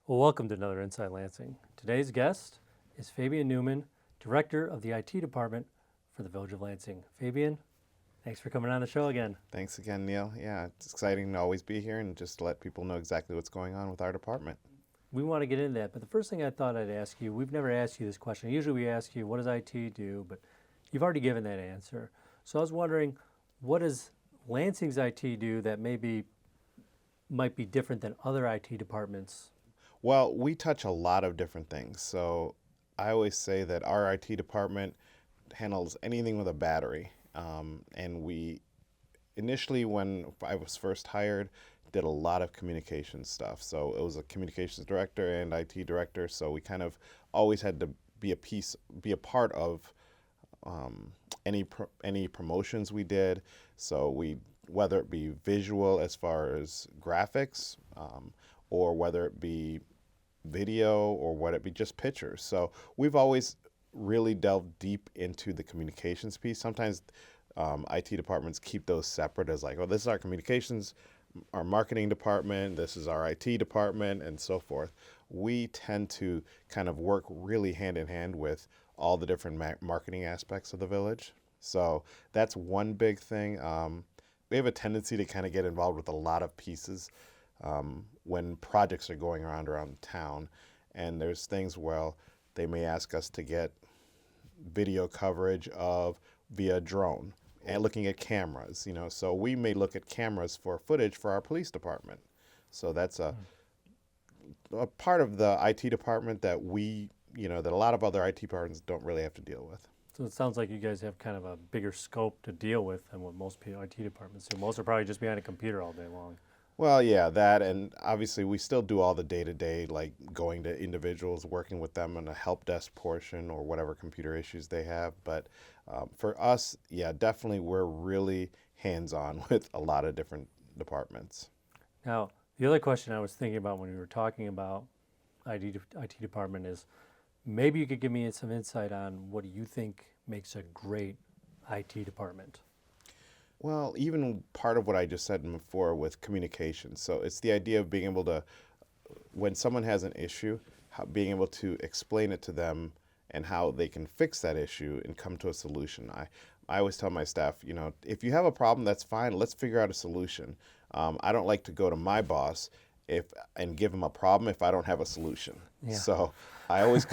Well, welcome to another Inside Lansing. Today's guest is Fabian Newman, Director of the IT Department for the Village of Lansing. Fabian, thanks for coming on the show again. Thanks again, Neil. Yeah, it's exciting to always be here and just to let people know exactly what's going on with our department. We want to get into that, but the first thing I thought I'd ask you, we've never asked you this question. Usually we ask you, what does IT do? But you've already given that answer. So I was wondering, what does Lansing's IT do that might be different than other IT departments? Well, we touch a lot of different things. So I always say that our IT department handles anything with a battery. And we initially, when I was first hired, did a lot of communication stuff. So it was a communications director and IT director. So we kind of always had to be a part of any promotions we did. So whether it be visual as far as graphics, or whether it be video, or whether it be just pictures. So we've always really delved deep into the communications piece. Sometimes IT departments keep those separate as like, oh, this is our communications, our marketing department, this is our IT department, and so forth. We tend to kind of work really hand in hand with all the different marketing aspects of the village. So that's one big thing. We have a tendency to kind of get involved with a lot of pieces when projects are going around town, and there's things where they may ask us to get video coverage of via drone and looking at cameras, so we may look at cameras for footage for our police department. So that's a part of the IT department that that a lot of other IT departments don't really have to deal with. So it sounds like you guys have kind of a bigger scope to deal with than what most IT departments do. Most are probably just behind a computer all day long. Well, yeah, that, and obviously we still do all the day-to-day, like going to individuals, working with them on a help desk portion or whatever computer issues they have. But for us, yeah, definitely we're really hands-on with a lot of different departments. Now, the other question I was thinking about when we were talking about IT department is, maybe you could give me some insight on what do you think makes a great IT department? Well, even part of what I just said before with communication. So it's the idea of being able to, when someone has an issue, being able to explain it to them and how they can fix that issue and come to a solution. I always tell my staff, if you have a problem, that's fine. Let's figure out a solution. I don't like to go to my boss and give him a problem if I don't have a solution. Yeah. So I always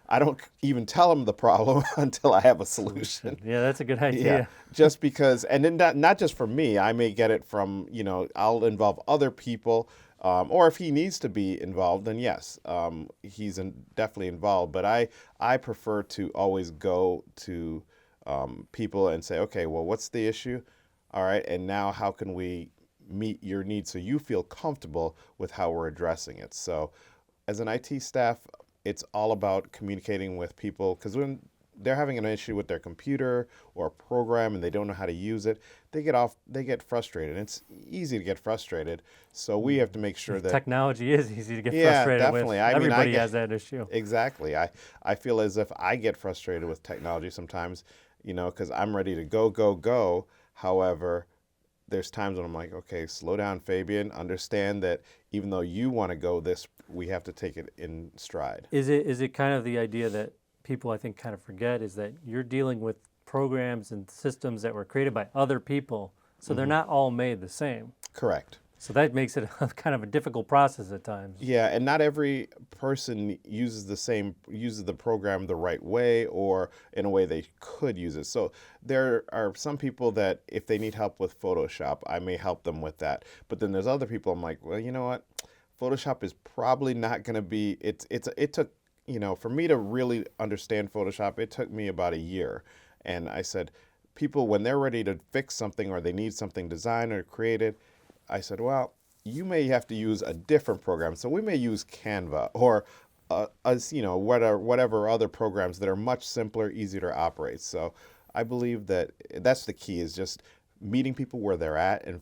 I don't even tell him the problem until I have a solution. Yeah, that's a good idea. Yeah, just because, and then not just for me, I may get it from, I'll involve other people, or if he needs to be involved, then yes, he's definitely involved. But I prefer to always go to people and say, okay, well, what's the issue? All right, and now how can we meet your needs so you feel comfortable with how we're addressing it? So as an IT staff, it's all about communicating with people, because when they're having an issue with their computer or a program and they don't know how to use it, they get frustrated. It's easy to get frustrated, so we have to make sure that technology is easy to get yeah, frustrated definitely. with. Everybody has that issue. Exactly. I feel as if I get frustrated with technology sometimes, because I'm ready to go. However, there's times when I'm like, okay, slow down, Fabian. Understand that even though you want to go we have to take it in stride. Is it kind of the idea that people, I think, kind of forget, is that you're dealing with programs and systems that were created by other people, so they're not all made the same. Correct. So that makes it kind of a difficult process at times. Yeah, and not every person uses the program the right way or in a way they could use it. So there are some people that if they need help with Photoshop, I may help them with that. But then there's other people I'm like, well, you know what? Photoshop is probably not going to be, it took, for me to really understand Photoshop, it took me about a year. And I said, people, when they're ready to fix something or they need something designed or created, I said, well, you may have to use a different program. So we may use Canva or whatever other programs that are much simpler, easier to operate. So I believe that that's the key, is just meeting people where they're at and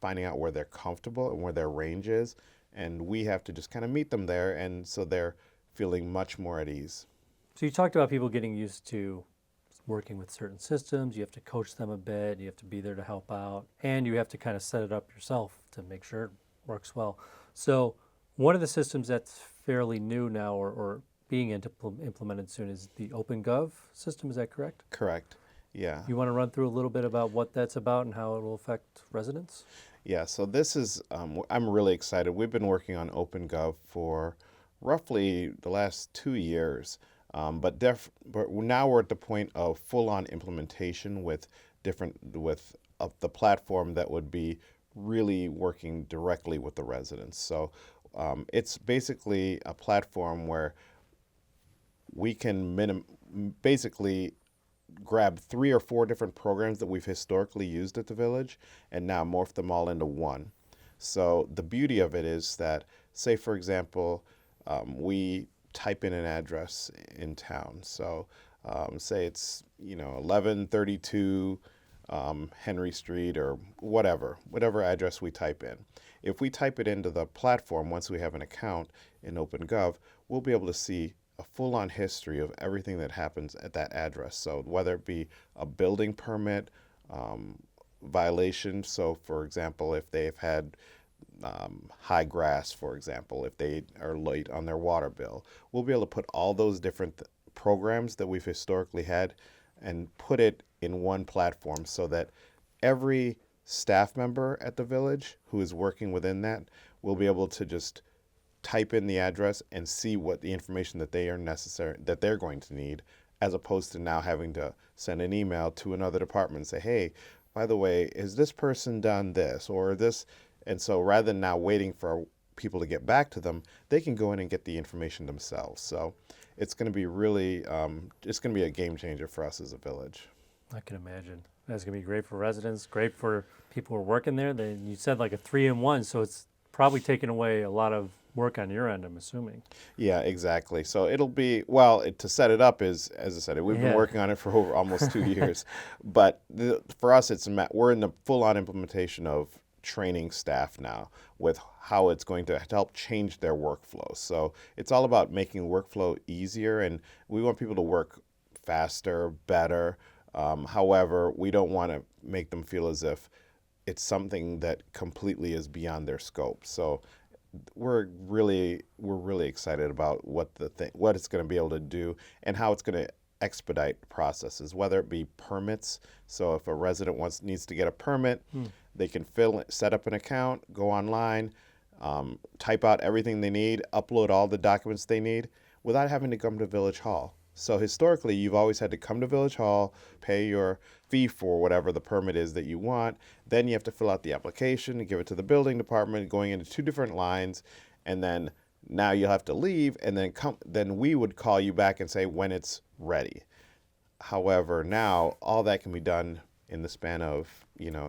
finding out where they're comfortable and where their range is. And we have to just kind of meet them there, and so they're feeling much more at ease. So you talked about people getting used to working with certain systems. You have to coach them a bit. You have to be there to help out. And you have to kind of set it up yourself to make sure it works well. So one of the systems that's fairly new now or being implemented soon is the OpenGov system. Is that correct? Correct. Yeah. You want to run through a little bit about what that's about and how it will affect residents? Yeah. So this is, I'm really excited. We've been working on OpenGov for roughly the last 2 years. But now we're at the point of full-on implementation with the platform that would be really working directly with the residents. So it's basically a platform where we can basically grab 3 or 4 different programs that we've historically used at the village and now morph them all into one. So the beauty of it is that, say for example, we type in an address in town. So say it's 1132 Henry Street or whatever address we type in. If we type it into the platform, once we have an account in OpenGov, we'll be able to see a full-on history of everything that happens at that address. So whether it be a building permit violation, so for example, if they've had high grass, for example, if they are late on their water bill, we'll be able to put all those different programs that we've historically had and put it in one platform so that every staff member at the village who is working within that will be able to just type in the address and see what the information that they're going to need, as opposed to now having to send an email to another department and say, hey, by the way, is this person done this or this? And so rather than now waiting for people to get back to them, they can go in and get the information themselves. So it's going to be really, it's going to be a game changer for us as a village. I can imagine. That's going to be great for residents, great for people who are working there. You said like a 3-in-1, so it's probably taking away a lot of work on your end, I'm assuming. Yeah, exactly. So it'll be, to set it up is, as I said, we've been working on it for over almost 2 years. But for us, we're in the full-on implementation of training staff now with how it's going to help change their workflow. So it's all about making workflow easier, and we want people to work faster, better. However, we don't want to make them feel as if it's something that completely is beyond their scope. So we're really excited about what it's going to be able to do and how it's going to expedite processes, whether it be permits. So if a resident needs to get a permit, they can set up an account, go online, type out everything they need, upload all the documents they need without having to come to Village Hall. So historically, you've always had to come to Village Hall, pay your fee for whatever the permit is that you want. Then you have to fill out the application and give it to the building department, going into 2 different lines. And then now you'll have to leave, and then we would call you back and say when it's ready. However, now all that can be done in the span of,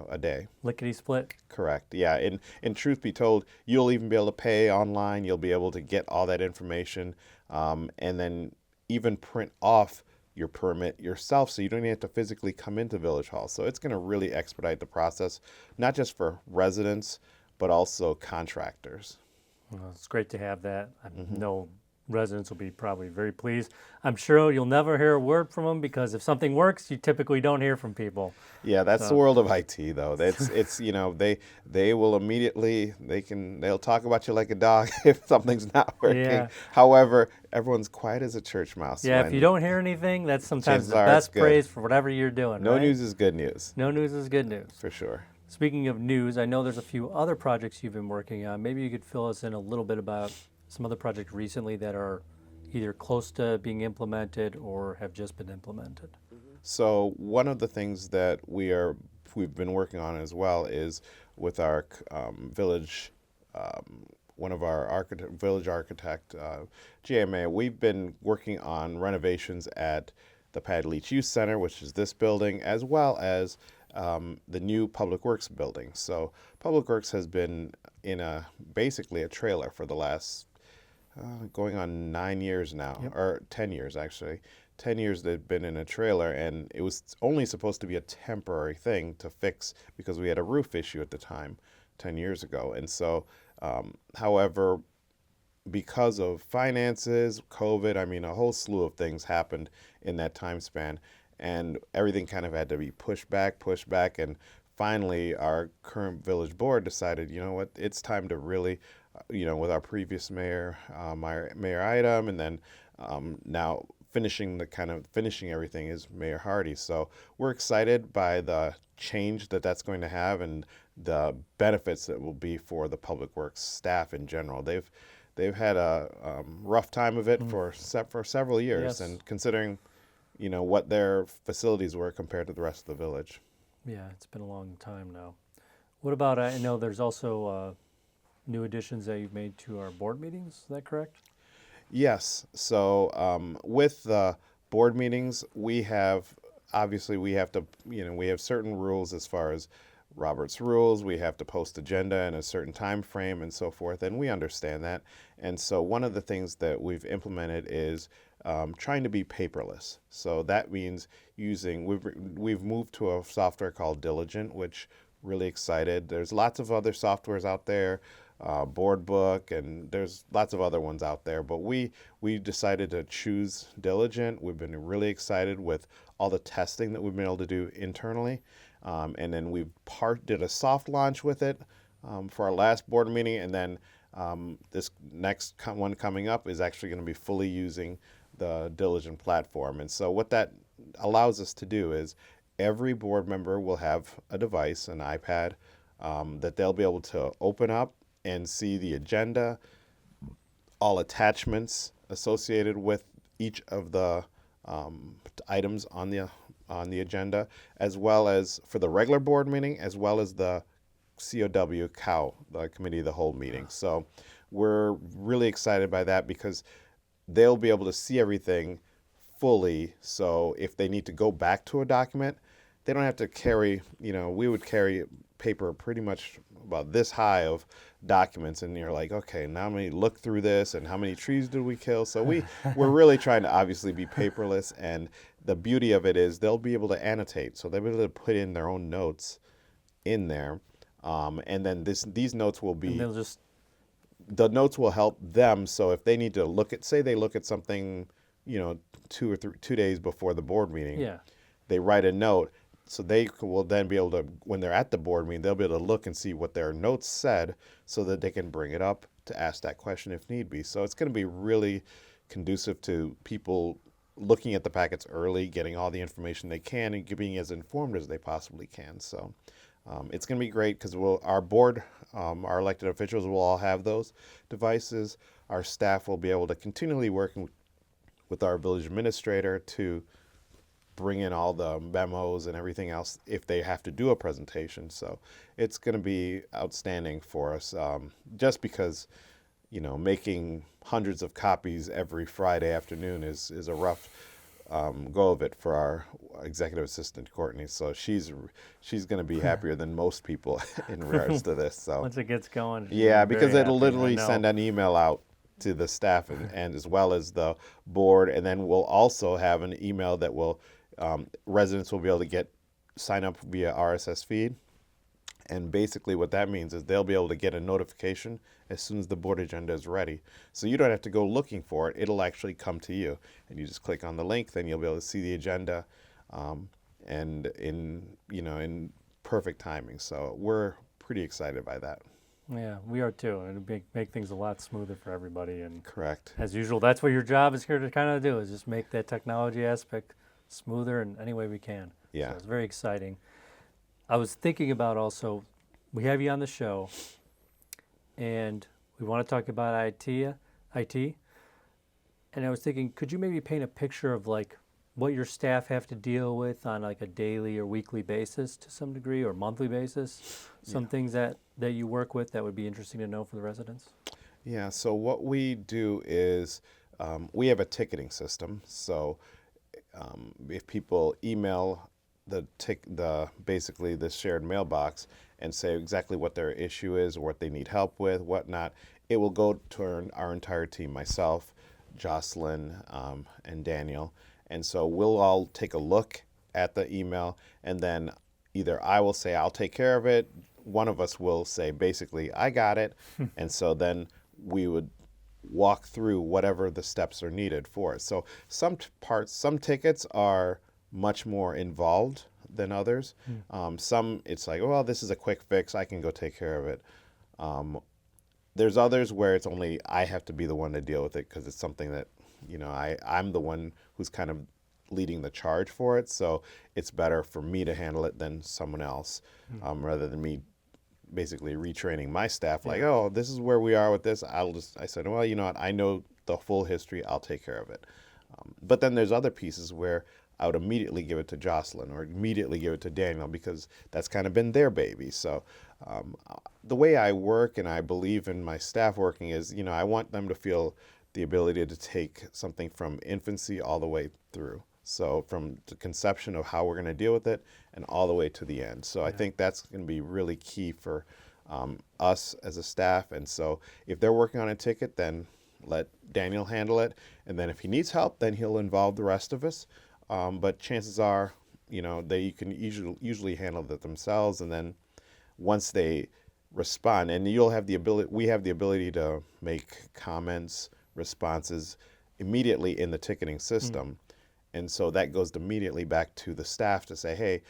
a day. Lickety split. Correct. Yeah. And truth be told, you'll even be able to pay online. You'll be able to get all that information, and then even print off your permit yourself, so you don't even have to physically come into Village Hall. So it's going to really expedite the process, not just for residents, but also contractors. Well, it's great to have that. I know residents will be probably very pleased. I'm sure you'll never hear a word from them, because if something works, you typically don't hear from people. Yeah, that's the world of IT, though. It's they will immediately, they'll talk about you like a dog if something's not working. Yeah. However, everyone's quiet as a church mouse. Yeah, if you don't hear anything, that's sometimes the best praise for whatever you're doing. No right? news is good news. No news is good news. For sure. Speaking of news, I know there's a few other projects you've been working on. Maybe you could fill us in a little bit about some other projects recently that are either close to being implemented or have just been implemented. So one of the things that we've been working on as well is with our village, one of our village architect, GMA. We've been working on renovations at the Patty Leach Youth Center, which is this building, as well as the new Public Works building. So Public Works has been in basically a trailer for the last going on 9 years now, or 10 years actually. 10 years they've been in a trailer, and it was only supposed to be a temporary thing to fix because we had a roof issue at the time 10 years ago. And so, however, because of finances, COVID, a whole slew of things happened in that time span, and everything kind of had to be pushed back, and finally our current village board decided, you know what, it's time to really, with our previous mayor, Mayor Item, and then now finishing everything is Mayor Hardy. So we're excited by the change that's going to have and the benefits that will be for the public works staff in general. They've had a rough time of it for several years, Yes. and considering what their facilities were compared to the rest of the village. Yeah, it's been a long time now. What about, I know there's also new additions that you've made to our board meetings, is that correct? Yes. So with the board meetings, we have to, we have certain rules as far as Robert's rules. We have to post agenda in a certain time frame and so forth, and we understand that. And so one of the things that we've implemented is trying to be paperless. So that means we've moved to a software called Diligent, which really excited. There's lots of other softwares out there. Board Book, and there's lots of other ones out there, but we decided to choose Diligent. We've been really excited with all the testing that we've been able to do internally, and then we did a soft launch with it for our last board meeting, and then this next one coming up is actually going to be fully using the Diligent platform. And so what that allows us to do is every board member will have a device, an iPad, that they'll be able to open up and see the agenda, all attachments associated with each of the items on the agenda, as well as for the regular board meeting, as well as the COW, the Committee of the Whole meeting. So we're really excited by that because they'll be able to see everything fully. So if they need to go back to a document, they don't have to carry, we would carry paper pretty much about this high of documents, and you're like, okay, now I'm going to look through this, and how many trees did we kill? So we're really trying to obviously be paperless, and the beauty of it is they'll be able to annotate, so they'll be able to put in their own notes in there, and then these notes will be, the notes will help them. So if they need to say they look at something, 2 days before the board meeting, Yeah. they write a note. So they will then be able to, when they're at the board meeting, they'll be able to look and see what their notes said so that they can bring it up to ask that question if need be. So it's going to be really conducive to people looking at the packets early, getting all the information they can, and being as informed as they possibly can. So it's going to be great because our board, our elected officials will all have those devices. Our staff will be able to continually work with our village administrator to bring in all the memos and everything else if they have to do a presentation. So it's going to be outstanding for us, just because, making hundreds of copies every Friday afternoon is a rough go of it for our executive assistant, Courtney. So she's going to be happier than most people in regards to this. So Once it gets going. yeah, because very it'll happy, I literally know. send an email out to the staff and as well as the board, and then we'll also have an email that will residents will be able to sign up via RSS feed. And basically what that means is they'll be able to get a notification as soon as the board agenda is ready. So you don't have to go looking for it. It'll actually come to you. And you just click on the link, then you'll be able to see the agenda and in perfect timing. So we're pretty excited by that. Yeah, we are too. It'll make things a lot smoother for everybody. And Correct. as usual, that's what your job is here to kind of do, is just make that technology aspect smoother in any way we can. Yeah. So it's very exciting. I was thinking about also, we have you on the show, and we want to talk about IT, and I was thinking, could you maybe paint a picture of like what your staff have to deal with on like a daily or weekly basis to some degree, or monthly basis? Some things that you work with that would be interesting to know for the residents? Yeah, so what we do is we have a ticketing system. So if people email basically the shared mailbox and say exactly what their issue is or what they need help with, whatnot, it will go to our entire team, myself, Jocelyn, and Daniel. And so we'll all take a look at the email, and then either I will say I'll take care of it, one of us will say basically I got it, and so then we would walk through whatever the steps are needed for it. So some tickets are much more involved than others. Some, it's like, well, this is a quick fix. I can go take care of it. There's others where it's only I have to be the one to deal with it because it's something that, I'm the one who's kind of leading the charge for it. So it's better for me to handle it than someone else, rather than me basically retraining my staff. Like, oh, this is where we are with this. I said, well, you know what? I know the full history. I'll take care of it. But then there's other pieces where I would immediately give it to Jocelyn or immediately give it to Daniel because that's kind of been their baby. So the way I work and I believe in my staff working is, I want them to feel the ability to take something from infancy all the way through. So from the conception of how we're going to deal with it and all the way to the end. So I think that's going to be really key for us as a staff. And so if they're working on a ticket, then let Daniel handle it. And then if he needs help, then he'll involve the rest of us. But chances are, they can usually handle that themselves. And then once they respond, and we have the ability to make comments, responses immediately in the ticketing system. And so that goes immediately back to the staff to say, hey,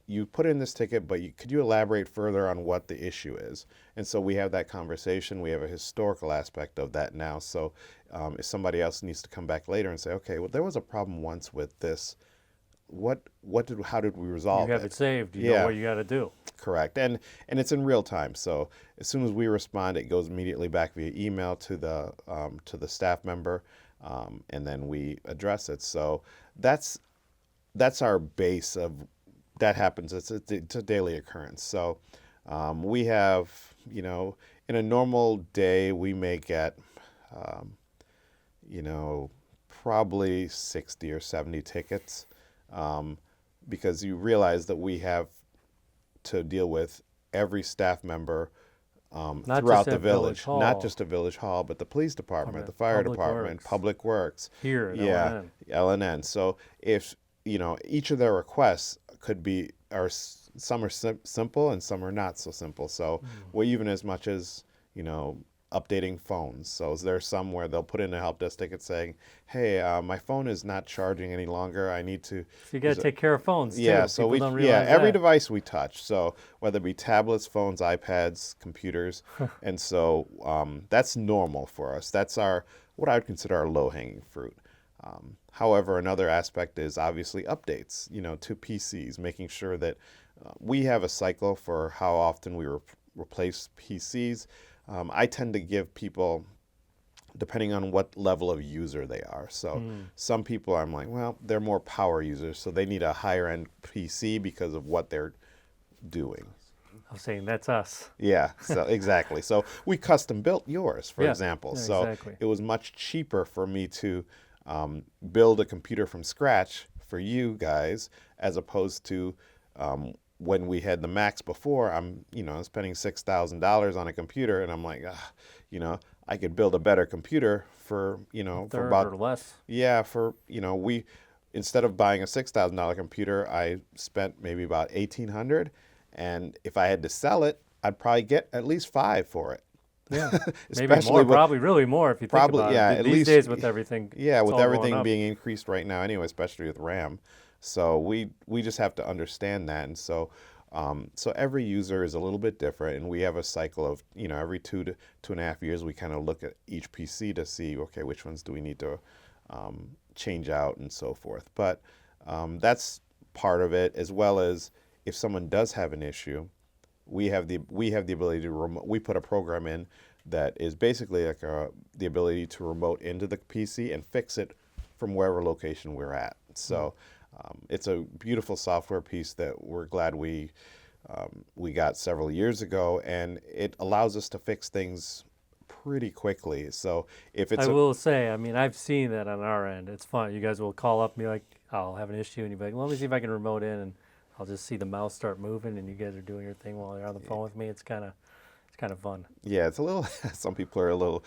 you put in this ticket, but could you elaborate further on what the issue is? And so we have that conversation. We have a historical aspect of that now. So if somebody else needs to come back later and say, okay, well, there was a problem once with this. How did we resolve it? You have it saved. You know what you got to do. Correct. And it's in real time. So as soon as we respond, it goes immediately back via email to the staff member, and then we address it. So that's our base of that happens. It's a daily occurrence. So we have, in a normal day, we may get, probably 60 or 70 tickets, because you realize that we have to deal with every staff member throughout the village, not just a village hall, but the police department, the fire department, public works. Here at LNN. So if, each of their requests some are simple and some are not so simple. So we're even as much as, updating phones. So there's some where they'll put in a help desk ticket saying, hey, my phone is not charging any longer. I need to. So you got to take care of phones too. Yeah, so every device we touch. So whether it be tablets, phones, iPads, computers. And so that's normal for us. That's what I would consider our low-hanging fruit. However, another aspect is obviously updates, to PCs, making sure that we have a cycle for how often we replace PCs. I tend to give people, depending on what level of user they are. So some people I'm like, well, they're more power users, so they need a higher end PC because of what they're doing. I'm saying that's us. Yeah, so exactly. So we custom built yours, for example. Yeah, so exactly. It was much cheaper for me to build a computer from scratch for you guys, as opposed to when we had the Macs before. I'm spending $6,000 on a computer, and I'm like, I could build a better computer for for about or less. Yeah, we instead of buying a $6,000 computer, I spent maybe about $1,800, and if I had to sell it, I'd probably get at least $5,000 for it. Yeah, maybe more. Probably really more if you think about it. At These least, days with everything. Yeah, with everything being up. increased right now anyway, especially with RAM. So we just have to understand that, and so every user is a little bit different, and we have a cycle of every 2 to 2.5 years we kind of look at each PC to see, okay, which ones do we need to change out and so forth. But that's part of it, as well as if someone does have an issue, we have the ability to we put a program in that is basically like the ability to remote into the PC and fix it from wherever location we're at. So it's a beautiful software piece that we're glad we got several years ago, and it allows us to fix things pretty quickly. So if it's I will say, I mean, I've seen that on our end. It's fun. You guys will call up and be like, I'll have an issue, and you'll be like, well, let me see if I can remote in, and I'll just see the mouse start moving, and you guys are doing your thing while you're on the phone with me. It's kind of fun. Yeah, it's a little. Some people are a little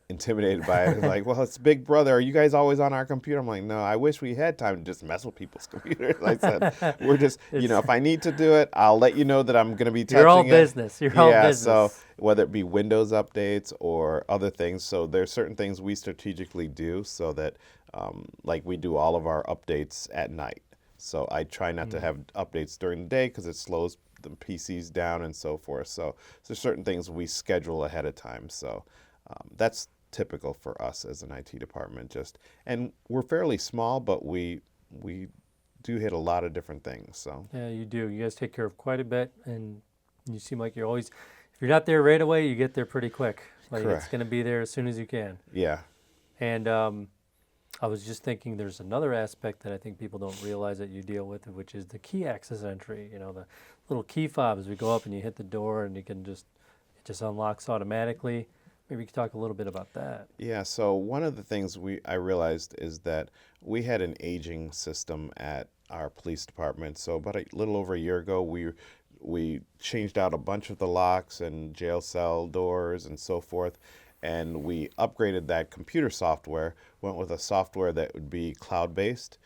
intimidated by it. Like, well, it's Big Brother. Are you guys always on our computer? I'm like, no. I wish we had time to just mess with people's computers. Like I said, we're just, if I need to do it, I'll let you know that I'm going to be touching it. You're all business. You're all business. So whether it be Windows updates or other things, so there's certain things we strategically do so that, like we do all of our updates at night. So I try not to have updates during the day because it slows the PCs down and so forth. So there's certain things we schedule ahead of time. So that's typical for us as an IT department. And we're fairly small, but we do hit a lot of different things. So Yeah, you do. You guys take care of quite a bit, and you seem like you're always, if you're not there right away, you get there pretty quick. Like Correct. it's going to be there as soon as you can. yeah, And I was just thinking there's another aspect that I think people don't realize that you deal with, which is the key access entry. You know, the little key fobs. We go up and you hit the door and it just unlocks automatically. Maybe you could talk a little bit about that. yeah. So one of the things I realized is that we had an aging system at our police department. So about a little over a year ago, we changed out a bunch of the locks and jail cell doors and so forth. And we upgraded that computer software, went with a software that would be cloud-based,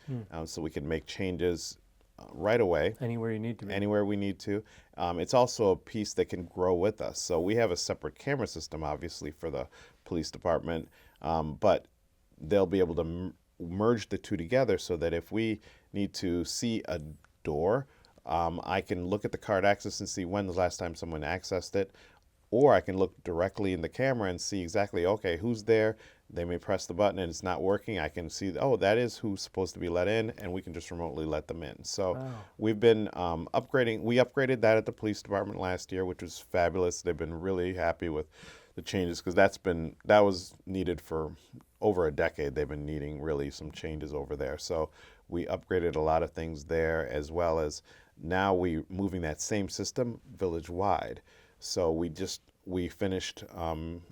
so we could make changes right away. Anywhere you need to be. Anywhere we need to. It's also a piece that can grow with us. So we have a separate camera system, obviously, for the police department, but they'll be able to merge the two together so that if we need to see a door, I can look at the card access and see when the last time someone accessed it. Or I can look directly in the camera and see exactly, okay, who's there. They may press the button and it's not working. I can see, oh, that is who's supposed to be let in, and we can just remotely let them in. So Wow. we've been upgrading. We upgraded that at the police department last year, which was fabulous. They've been really happy with the changes because that was needed for over a decade. They've been needing really some changes over there. So we upgraded a lot of things there, as well as now we moving that same system village-wide. So we finished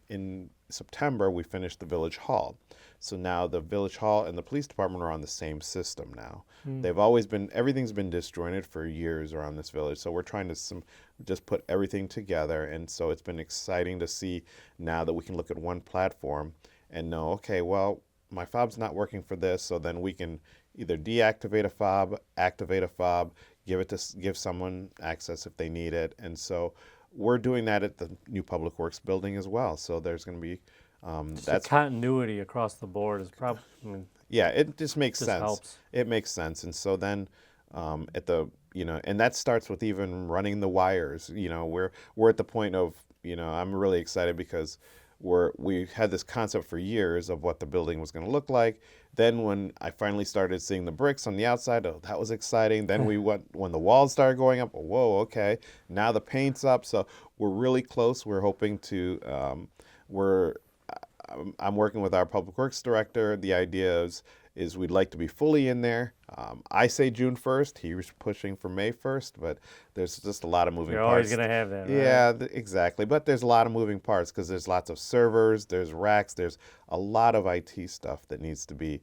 in September, we finished the village hall. So now the village hall and the police department are on the same system now. Everything's been disjointed for years around this village. So we're trying to just put everything together. And so it's been exciting to see now that we can look at one platform and know, okay, well, my fob's not working for this. So then we can either deactivate a fob, activate a fob, give someone access if they need it. And so we're doing that at the new Public Works building as well. So there's going to be That's continuity across the board is probably. I mean, yeah, it just makes just sense. helps. It makes sense. And so then and that starts with even running the wires. We're at the point of, I'm really excited because we had this concept for years of what the building was going to look like. Then when I finally started seeing the bricks on the outside, oh, that was exciting. Then when the walls started going up, oh, whoa, okay. Now the paint's up. So we're really close. We're hoping to, I'm working with our Public Works director. The idea is we'd like to be fully in there. I say June 1st. He was pushing for May 1st, but there's just a lot of moving You're parts. always going to have that, right? Yeah, exactly. But there's a lot of moving parts because there's lots of servers, there's racks, there's a lot of IT stuff that needs to be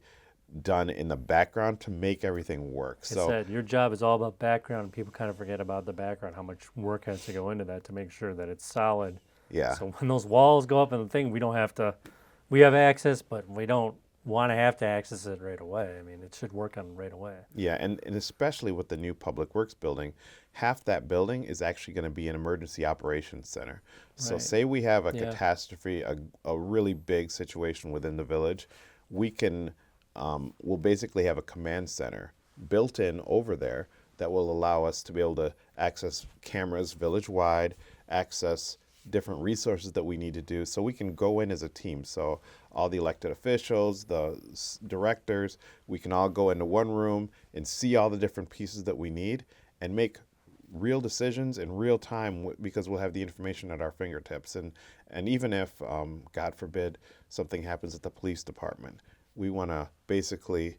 done in the background to make everything work. Like I said, your job is all about background, and people kind of forget about the background, how much work has to go into that to make sure that it's solid. Yeah. So when those walls go up and the thing, we have access, but we don't want to have to access it right away. I mean, it should work on right away. Yeah, and especially with the new Public Works building, half that building is actually going to be an emergency operations center. So Right. say we have a Yeah. catastrophe, a really big situation within the village, we'll basically have a command center built in over there that will allow us to be able to access cameras village-wide, access different resources that we need to do, so we can go in as a team. So all the elected officials, the directors, we can all go into one room and see all the different pieces that we need and make real decisions in real time because we'll have the information at our fingertips. And even if, God forbid, something happens at the police department, we want to basically,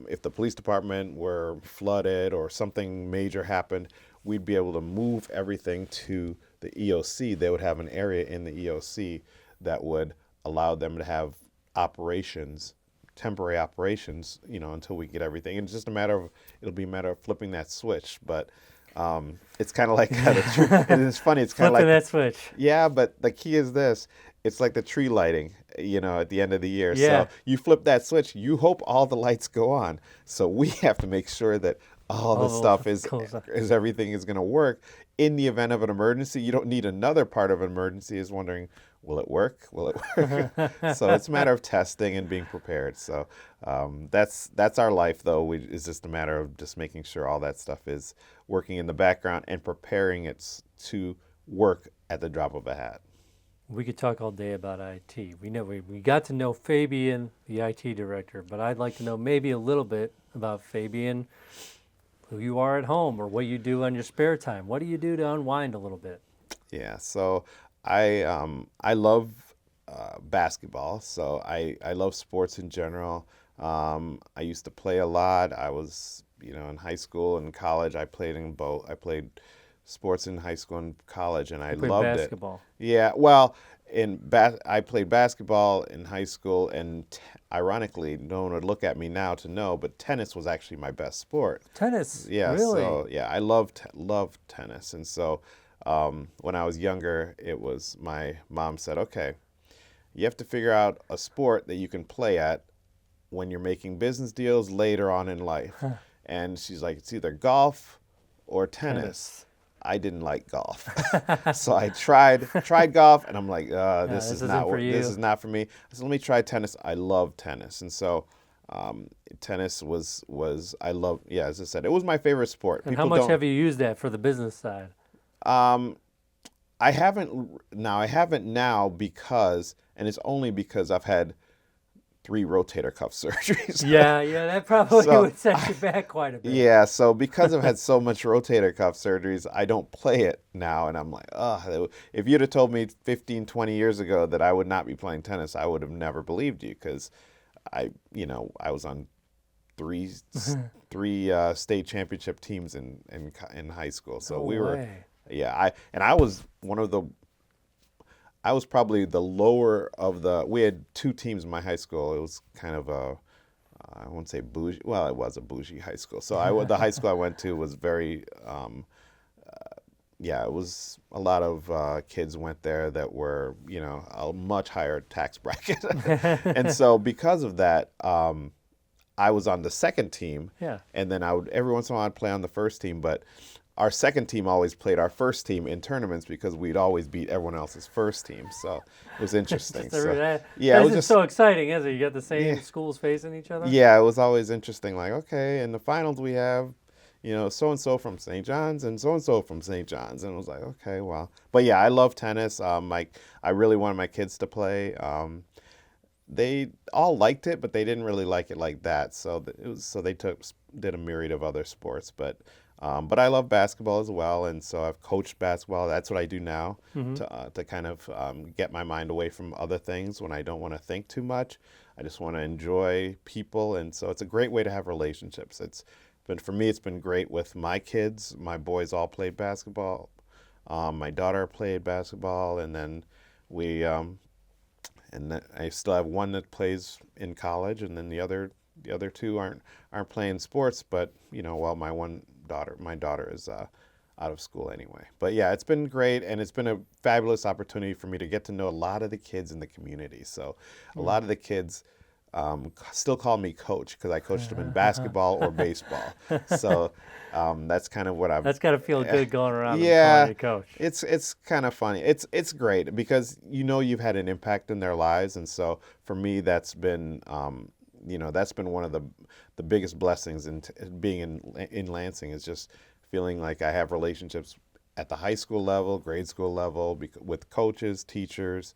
if the police department were flooded or something major happened, we'd be able to move everything to the EOC. They would have an area in the EOC that would allow them to have temporary operations, until we get everything. And it's just it'll be a matter of flipping that switch. But it's kind of like, and it's funny, it's kind of like Flipping that switch. Yeah, but the key is this. It's like the tree lighting, at the end of the year. Yeah. So you flip that switch, you hope all the lights go on. So we have to make sure that all the stuff goes on. is everything is going to work. In the event of an emergency, you don't need another part of an emergency. Is wondering will it work? Will it work? So it's a matter of testing and being prepared. So that's our life, though. It's just a matter of just making sure all that stuff is working in the background and preparing it to work at the drop of a hat. We could talk all day about IT. We got to know Fabian, the IT director, but I'd like to know maybe a little bit about Fabian, who you are at home, or what you do on your spare time. What do you do to unwind a little bit? Yeah, so I love basketball. So I love sports in general. I used to play a lot. I was, in high school and college. I played in both. I played sports in high school and college, and I You play loved it. basketball. Yeah, well, I played basketball in high school, and ironically, no one would look at me now to know, but tennis was actually my best sport. Tennis, Yeah, really? so yeah, I loved tennis, and so when I was younger, it was my mom said, okay, you have to figure out a sport that you can play at when you're making business deals later on in life. And she's like, it's either golf or tennis. I didn't like golf, so I tried golf, and I'm like, this is not for you. this is not for me. I said, let me try tennis. I love tennis, and so tennis was I love. Yeah, as I said, it was my favorite sport. And how much have you used that for the business side? I haven't now because, and it's only because I've had 3 rotator cuff surgeries. Yeah, that probably So, would set you back quite a bit. Yeah, so because I've had so much rotator cuff surgeries, I don't play it now. And I'm like, if you'd have told me 15, 20 years ago that I would not be playing tennis, I would have never believed you, because I was on three state championship teams in high school. So we were, yeah, I was probably the lower of we had 2 teams in my high school. It was kind of I won't say bougie. Well, it was a bougie high school. So the high school I went to was very, it was a lot of kids went there that were, a much higher tax bracket. And so because of that, I was on the second team. Yeah. And then every once in a while I'd play on the first team, but our second team always played our first team in tournaments because we'd always beat everyone else's first team. So it was interesting. It was just so exciting, isn't it? You got the same schools facing each other. Yeah, it was always interesting. Like, okay, in the finals we have, so and so from St. John's and so from St. John's, and it was like, okay, well, but yeah, I love tennis. I really wanted my kids to play. They all liked it, but they didn't really like it like that. So they did a myriad of other sports, but I love basketball as well, and so I've coached basketball. That's what I do now to kind of get my mind away from other things when I don't want to think too much. I just want to enjoy people, and so it's a great way to have relationships. For me, it's been great with my kids. My boys all played basketball. My daughter played basketball, and then I still have one that plays in college, and then the other 2 aren't playing sports. But while my daughter is out of school anyway. But yeah, it's been great, and it's been a fabulous opportunity for me to get to know a lot of the kids in the community. So a lot of the kids still call me coach because I coached them in basketball or baseball. So that's kind of what I'm. That's got to feel good going around. Yeah, and calling you coach. It's kind of funny. It's great because you've had an impact in their lives, and so for me that's been that's been one of the biggest blessings in being in Lansing, is just feeling like I have relationships at the high school level, grade school level, with coaches, teachers,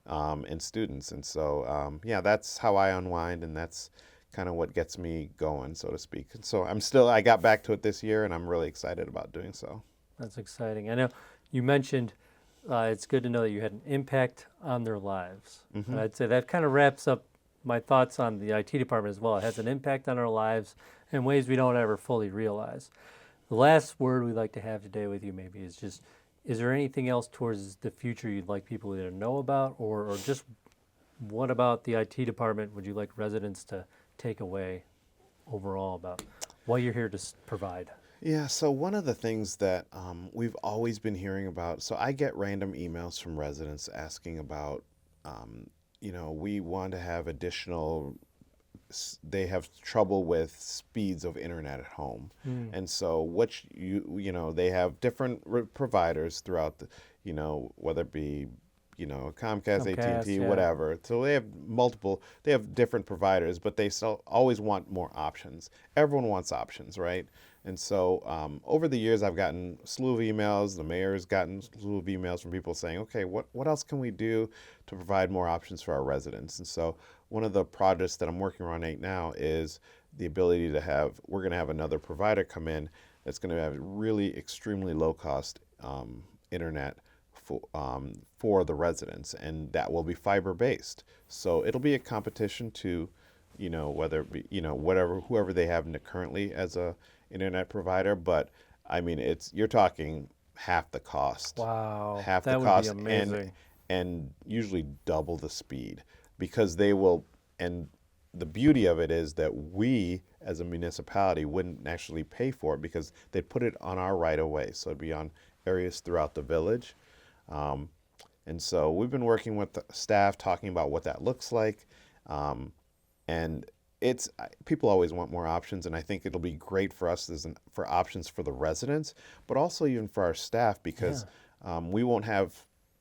and students. And so, that's how I unwind, and that's kind of what gets me going, so to speak. And so I got back to it this year, and I'm really excited about doing so. That's exciting. I know you mentioned it's good to know that you had an impact on their lives. Mm-hmm. And I'd say that kind of wraps up my thoughts on the IT department as well. It has an impact on our lives in ways we don't ever fully realize. The last word we'd like to have today with you maybe is just, is there anything else towards the future you'd like people to know about, or just what about the IT department would you like residents to take away overall about what you're here to provide? Yeah, so one of the things that we've always been hearing about, so I get random emails from residents asking about, we want to have they have trouble with speeds of internet at home. And so they have different providers throughout whether it be, Comcast, Comcast, AT&T, yeah. whatever. So they have different providers, but they still always want more options. Everyone wants options, right? And so over the years, I've gotten a slew of emails. The mayor's gotten a slew of emails from people saying, okay, what else can we do to provide more options for our residents? And so one of the projects that I'm working on right now is the ability to we're going to have another provider come in that's going to have really extremely low cost internet for the residents, and that will be fiber based. So it'll be a competition to, whether it be, whoever they have currently as a internet provider. But I mean, you're talking half the cost. Wow, Half the that would be cost amazing. and usually double the speed, because they will. And the beauty of it is that we as a municipality wouldn't actually pay for it, because they put it on our right of way. So it'd be on areas throughout the village. And so we've been working with the staff, talking about what that looks like. And people always want more options, and I think it'll be great for us for options for the residents, but also even for our staff, because we won't have,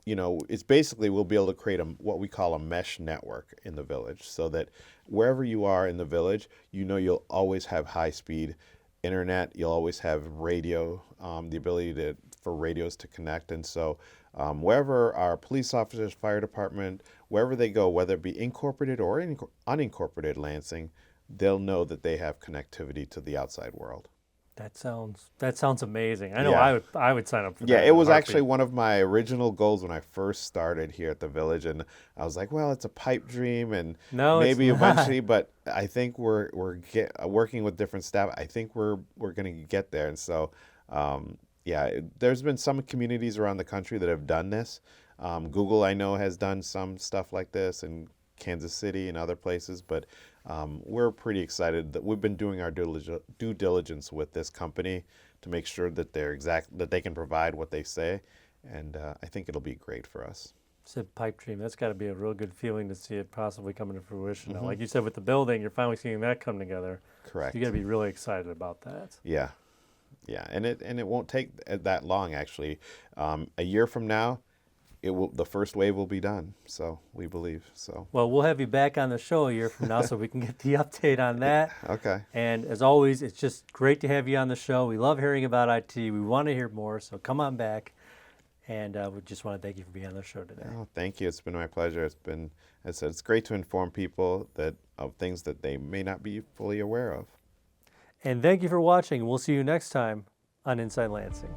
it's basically we'll be able to create what we call a mesh network in the village, so that wherever you are in the village, you'll always have high speed internet. You'll always have radio, the ability for radios to connect. And so wherever our police officers, fire department, wherever they go, whether it be incorporated or unincorporated Lansing, they'll know that they have connectivity to the outside world. That sounds amazing. I know Yeah. I would sign up for Yeah, that. it in a was heartbeat. actually one of my original goals when I first started here at the village, and I was like, well, it's a pipe dream, and No, it's maybe not. eventually, but I think we're working with different staff. I think we're going to get there. And so, there's been some communities around the country that have done this. Google, I know, has done some stuff like this in Kansas City and other places, but we're pretty excited that we've been doing our due diligence with this company to make sure that that they can provide what they say, and I think it'll be great for us. Said pipe dream. That's got to be a real good feeling to see it possibly coming to fruition. Now, Mm-hmm. like you said with the building, you're finally seeing that come together. Correct. So you got to be really excited about that. Yeah, and it won't take that long, actually. A year from now, the first wave will be done. So we believe so. Well, we'll have you back on the show a year from now so we can get the update on that. Okay. And as always, it's just great to have you on the show. We love hearing about IT. We want to hear more, so come on back. And we just want to thank you for being on the show today. Oh, thank you. It's been my pleasure. As I said, it's great to inform people of things that they may not be fully aware of. And thank you for watching. We'll see you next time on Inside Lansing.